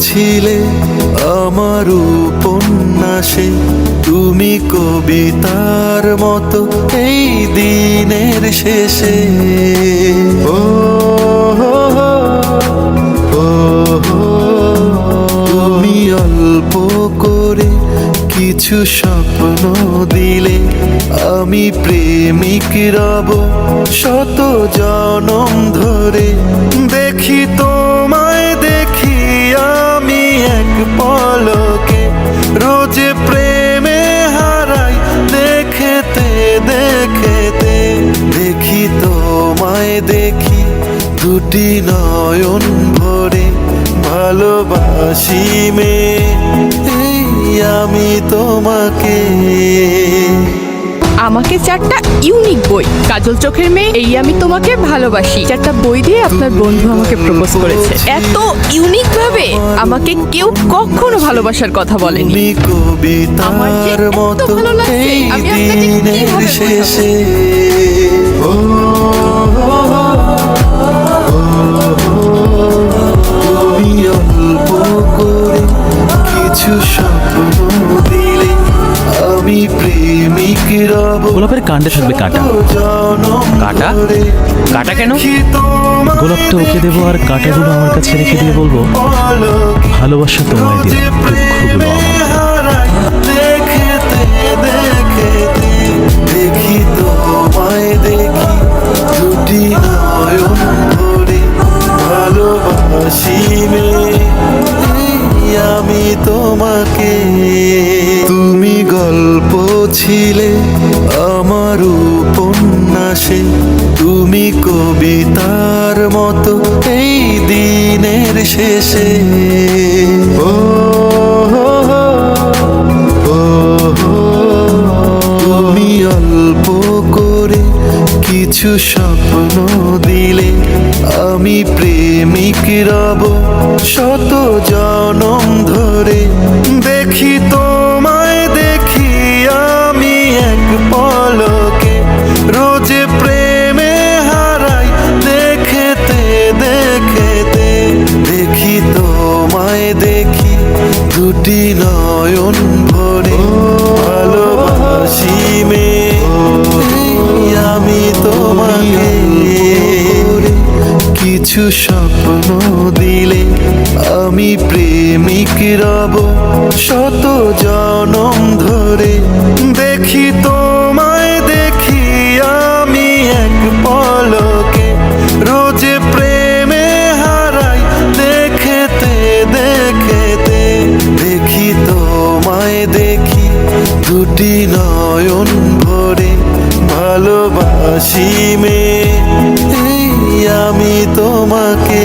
ছিলে আমার উপন্যাসে, তুমি কবিতার মতো এই দিনের শেষে। ও তুমি অল্প করে কিছু স্বপ্ন দিলে, আমি প্রেমিক রব শত জনম ধরে। দেখি তোমায় দেখি আমি এক পলকে, রোজ প্রেমে হারাই দেখতে দেখতে। দেখি তোমায় দেখি দুটি নয়ন ভরে, ভালোবাসি মেয়ে এই আমি তোমাকে। আমাকে 4টা ইউনিক বই, কাজল চোখের মেয়ে, এই আমি তোমাকে ভালোবাসি, 4টা বই দিয়ে আপনার বন্ধু আমাকে প্রপোজ করেছে। এত ইউনিক ভাবে আমাকে কেউ কখনো ভালোবাসার কথা বলেনি। তুমি কবিতার মতো এই দিনের শেষে। তুমি অল্প করে কিছু স্বপ্ন দিলে, আমি প্রেমিক রব। গোলাপের কাণ্ডে থাকবে কাঁটা। কাঁটা? কাঁটা কেন? গোলাপটা ওকে দেবো আর কাঁটাগুলো আমার কাছে রেখে দিয়ে বলবো, ভালোবাসা তোমায় দিলাম, দুঃখগুলো আমার। দেখতে দেখতে দেখি তোমায় দেখি দুটি নয়ন ভরে, ভালোবাসি মেয়ে এই আমি তোমাকে। তুমি গল্প ছিলে আমার উপন্যাসে, তুমি কবিতার মতো এই দিনের শেষে। ও তুমি অল্প করে কিছু স্বপ্ন দিলে, আমি প্রেমিক রব শত জনম ধরে। দেখি তোমায় দেখি আমি এক পলকে, রোজ প্রেমে হারাই দেখতে দেখতে। দেখি তোমায় দেখি দুটি নয়ন ভরে, ভালোবাসি মেয়ে এই আমি তোমাকে। কিছু স্বপ্ন দিলে, আমি প্রেমিক রব শত জনম ধরে। দেখি তোমায় দেখি আমি এক পলকে, রোজ প্রেমে হারাই দেখতে দেখতে। দেখি তোমায় দেখি দুটি নয়ন ভরে, ভালোবাসি মেয়ে এই আমি তোমাকে।